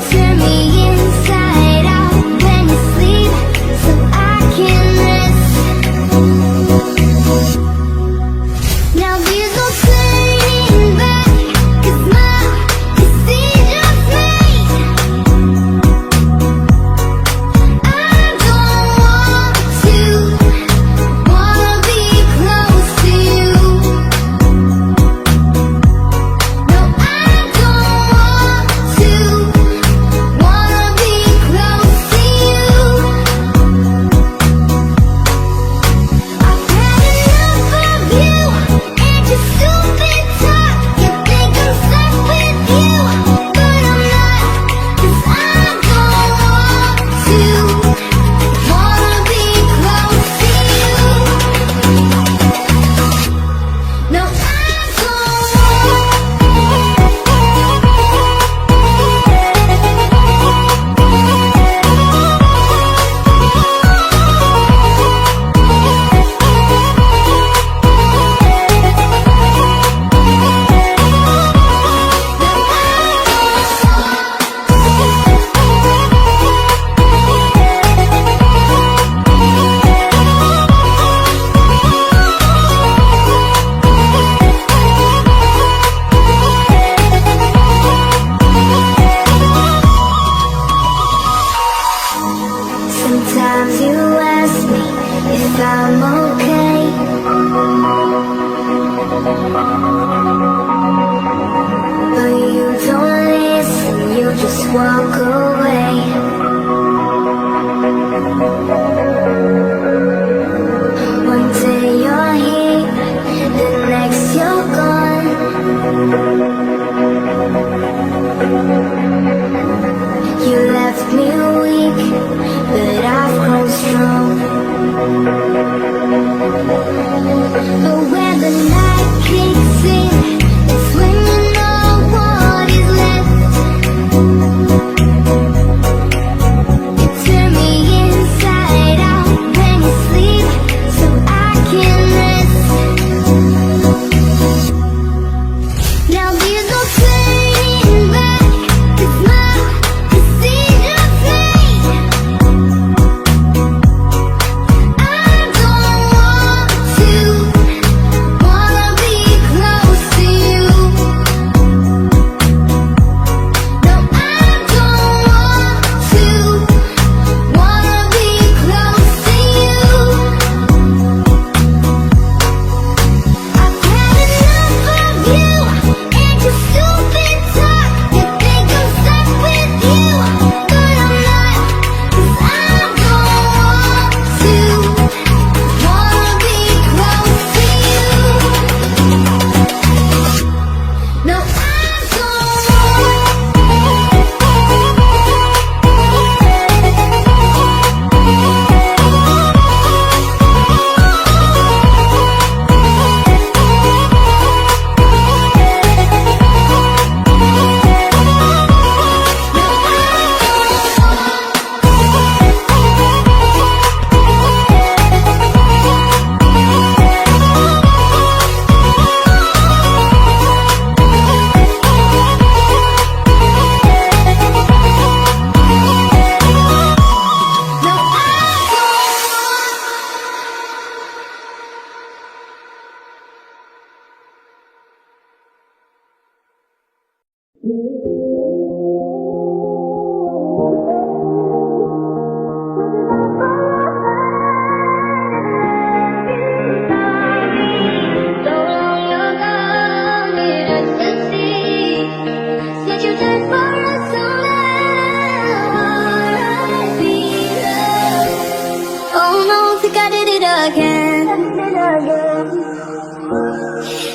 Turn me inside out.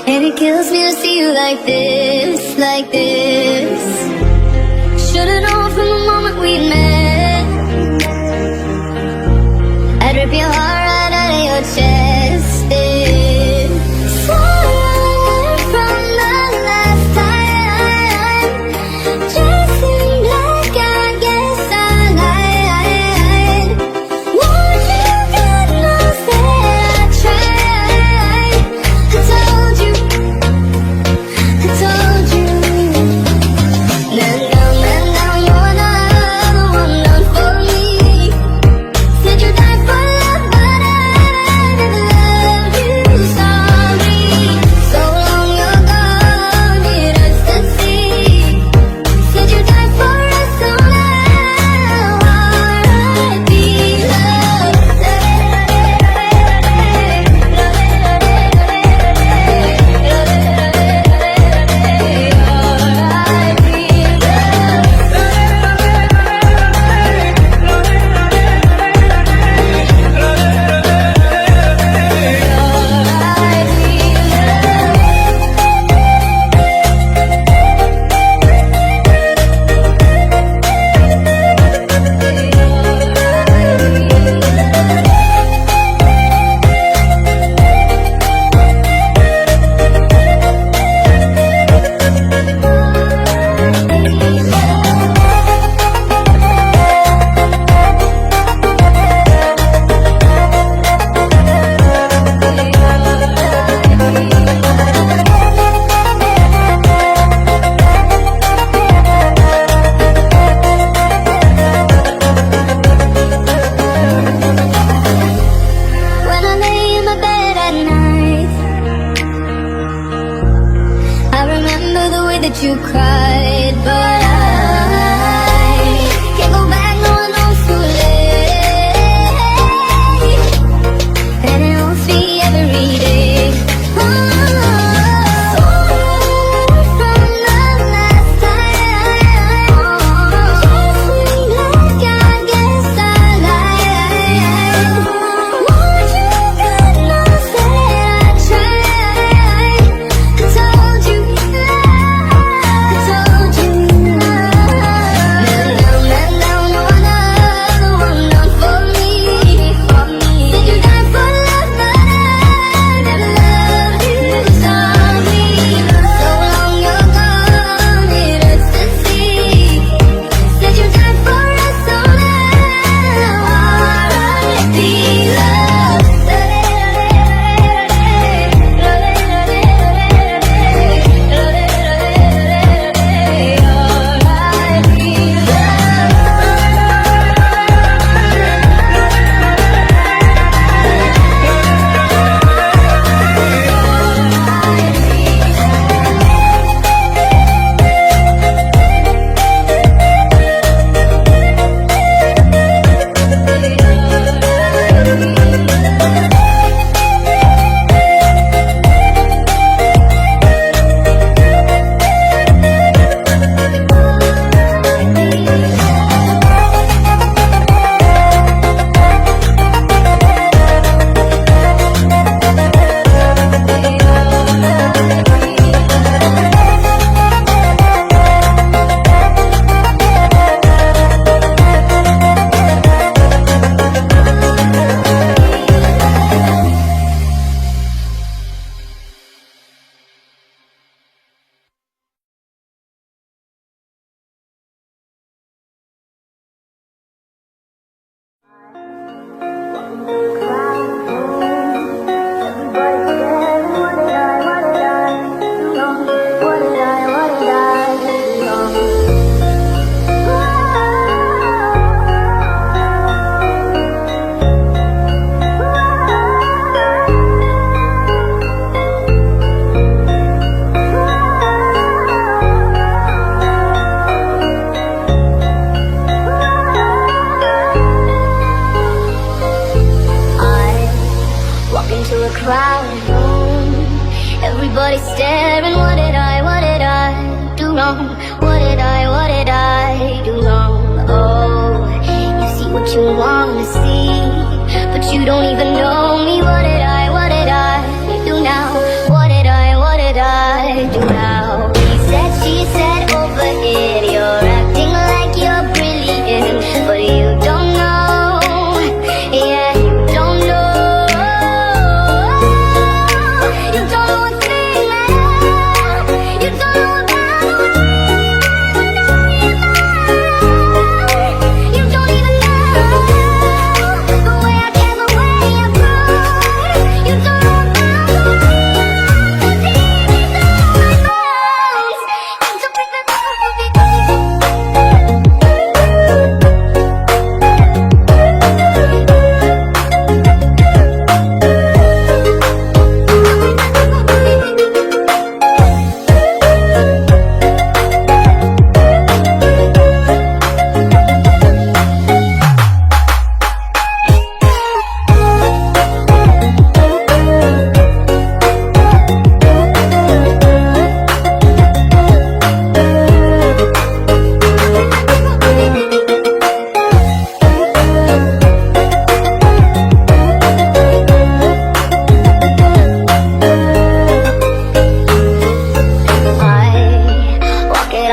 And it kills me to see you like this, like this. Should've known from the moment we met. I'd rip your heart right out of your chest. It's so from the last time. Chasing like I guess I lied. Won't you God knows that I tried. I told you you wanna see, but you don't even know me. What did I do now? What did I do now? She said over it, you're acting like you're brilliant, but you don't know, yeah, you don't know. You don't know a thing at all. You don't know about the way you don't even know the way I care, the way I grew. You don't know about the way deep inside my bones. You don't bring the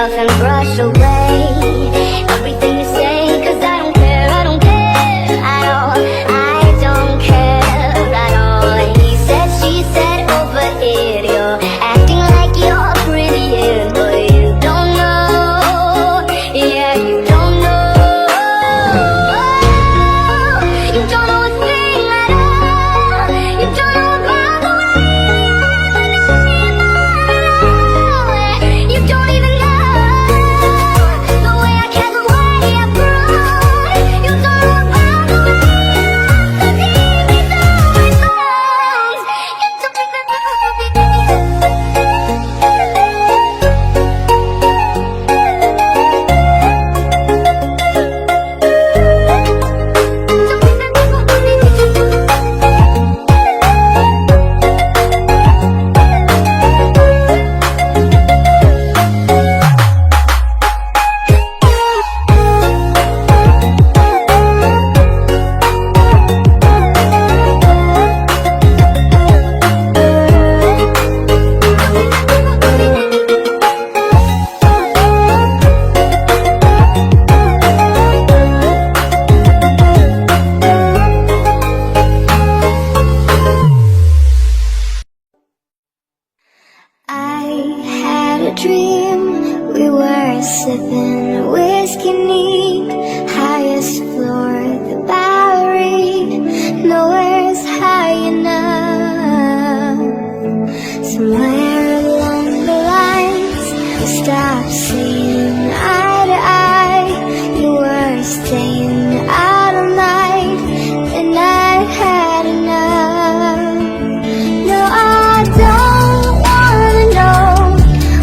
off and brush away everything you say, 'cause I don't care at all. I don't care at all. He said, she said over it, you're acting like you're brilliant, but you don't know, yeah, you don't know. You don't know a thing at all. You don't know about the way you don't even know. Dream, we were sipping whiskey neat, highest floor of the Bowery, nowhere's high enough. Somewhere along the lines, we stopped seeing eye to eye. You were staying out all night, and I had enough. No, I don't wanna know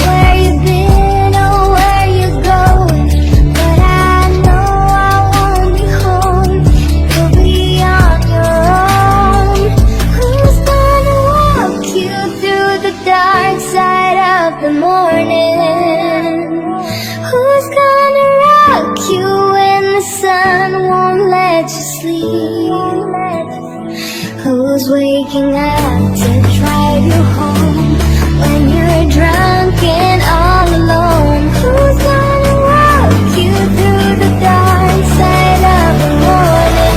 where you've been or where you're going, but I know I won't be home. You'll be on your own. Who's gonna walk you through the dark side of the morning? Who's gonna rock you when the sun won't let you sleep? Who's waking up to drive you home when you're drunk and all alone? Who's gonna walk you through the dark side of the morning?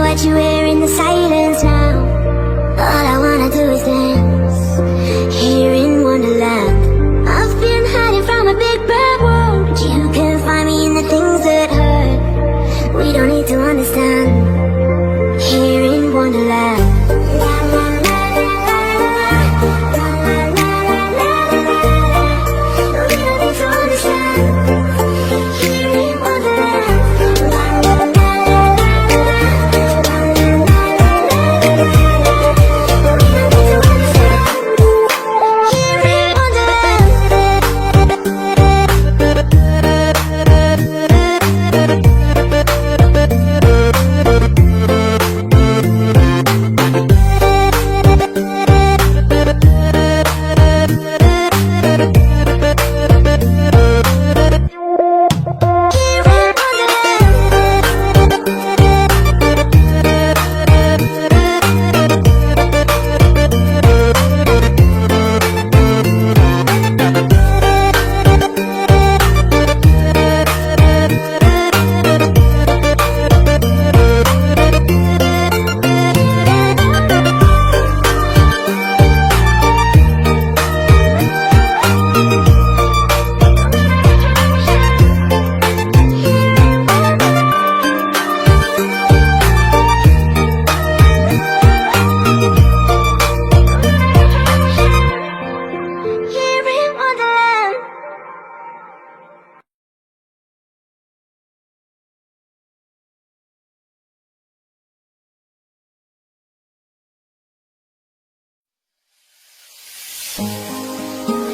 what you wear in the silence now. All I wanna do is dance here in Wonderland. I've been hiding from a big bad world, but you can find me in the things that hurt. We don't need to understand here in Wonderland.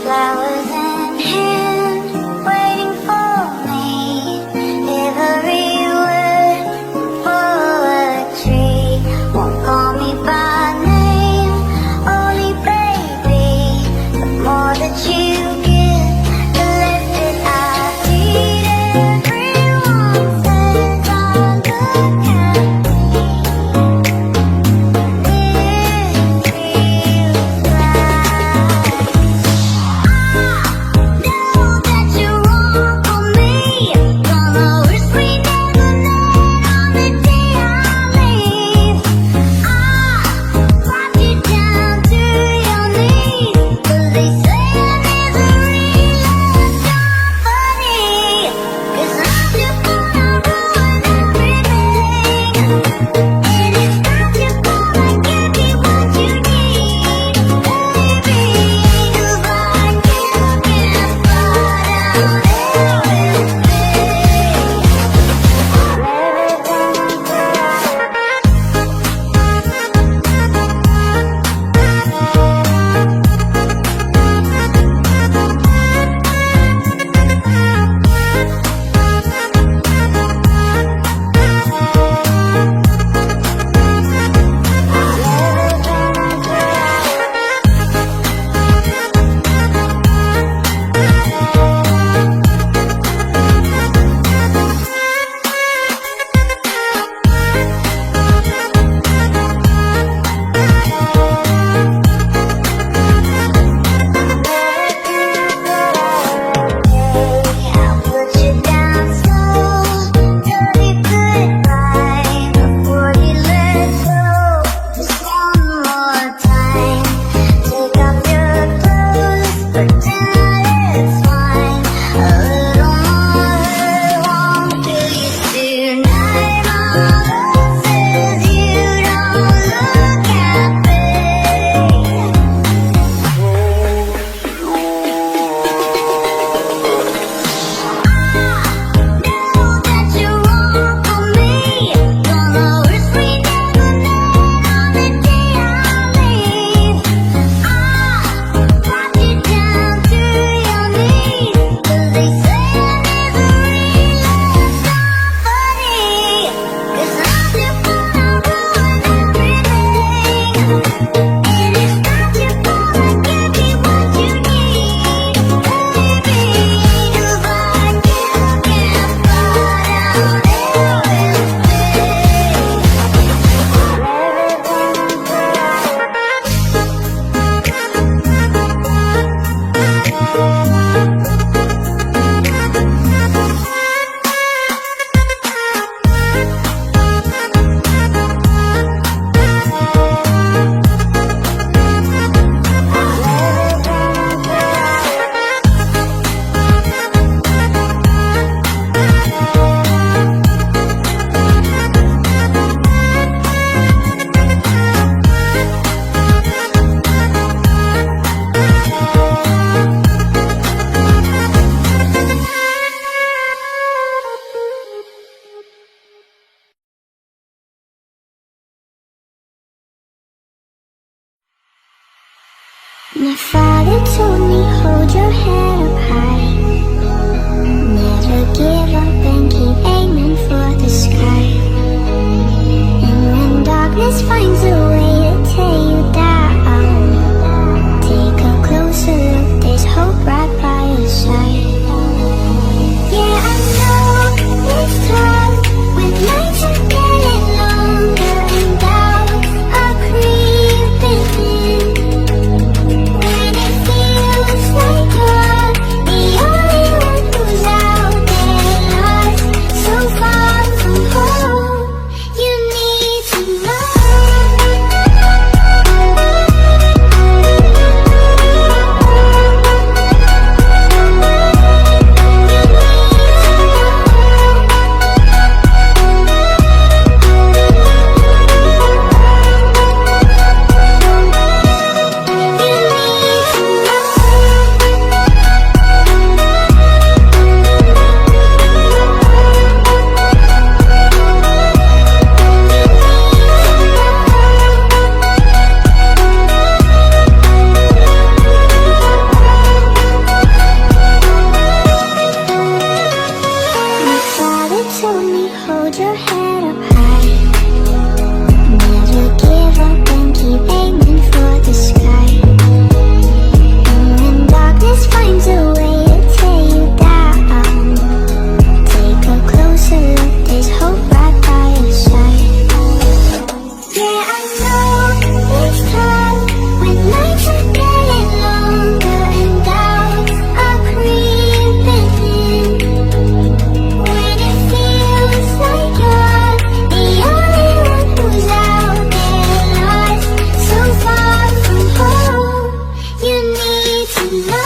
Flowers in hand, waiting for me. Every word poetry. Won't call me by name, only baby. The more that you give, the less that I need. Everyone says I look at me. This feels right. My father told me hold your head up high, never give up and keep aiming for the sky. And when darkness finds a way to tear you down, take a closer look, there's hope right by your side. Yeah, I know it's tough when nights are getting longer and doubts are creeping in. When it feels like you're the only one who's out there lost, so far from home, you need to know. My father told me hold your head up high, never give up and keep aiming for the sky. And when darkness finds a way to tear you down, take a closer look, there's hope right by your side. Yeah, I know it's tough when nights are getting longer and doubts are creeping in. When it feels like you're the only one who's out there lost, so far from home, you need to know.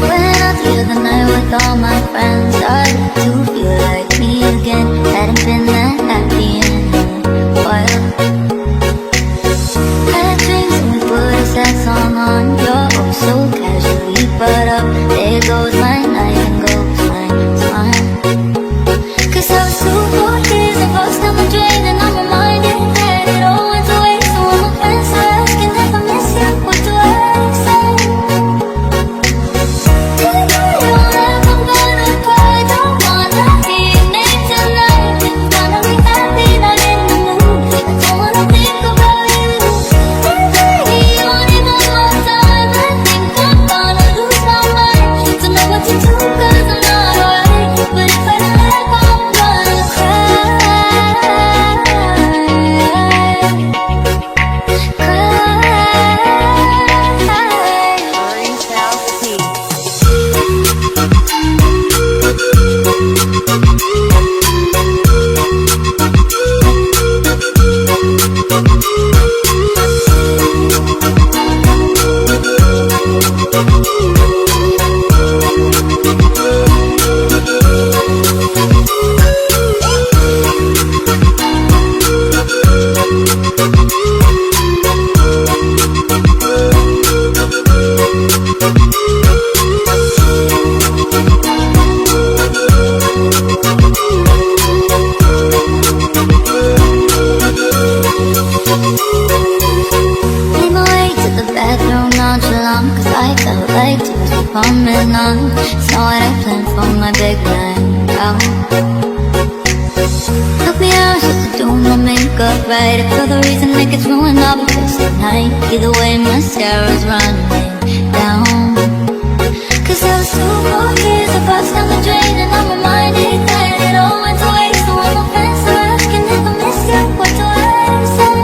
Went out through the night with all my friends, started to feel like me again. Hadn't been that happy in a while. Had drinks and we put a sad song on. You're oh so casually brought up. There goes my night and goes my smile. 'Cause I was 2 years and lost down the drain, and I'm reminded that it all went to waste. So all my friends are asking if I miss you, what do I say? Do you know if I'm gonna cry? Don't wanna hear your name tonight. Wanna be happy, not in the mood. I don't wanna think about you. Maybe you won't even know time. I think I'm gonna lose my mind. Don't know what to do 'cause I'm not alright. But if I don't let go, I'm gonna cry. doing my makeup right. I feel the reason that gets ruined all because tonight. Either way, mascara's running down. Cause I was 2 more years of bust down the drain, and I'm reminded that it all went to waste. So all my friends are asking if I miss you, what do I say?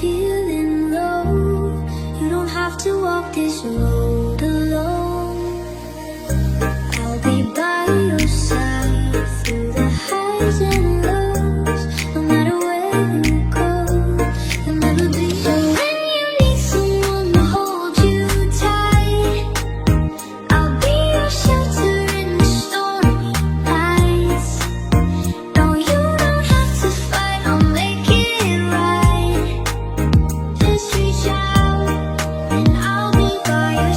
Feeling low, you don't have to walk this road alone. I'll be by your side through the highs and lows. No matter where you go, you'll never be alone. When you need someone to hold you tight, I'll be your shelter in the stormy nights. No, you don't have to fight, I'll make it right. Just reach out and I'll be by your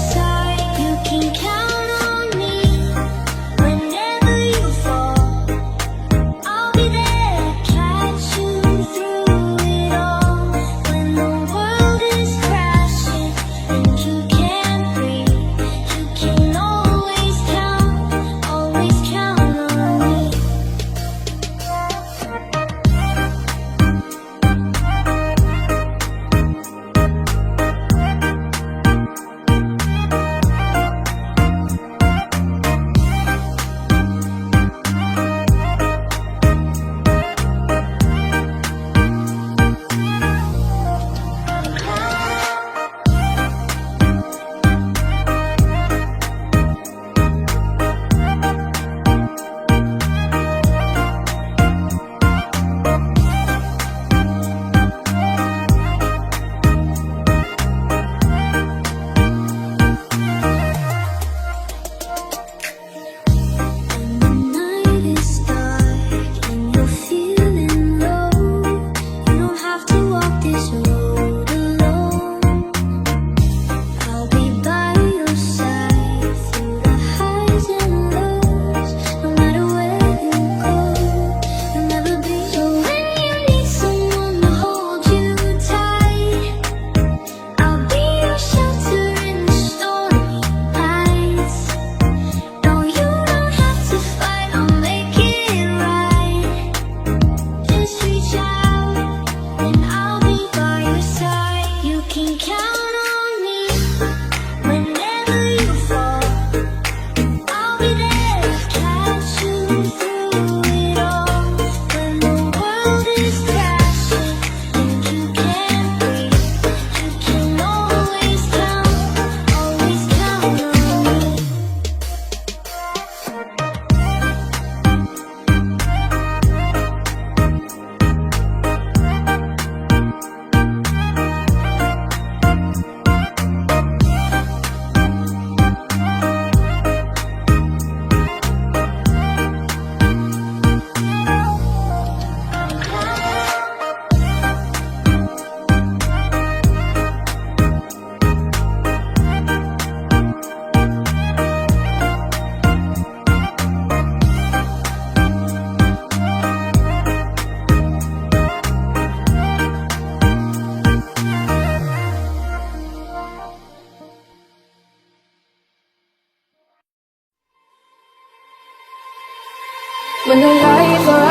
When the lights are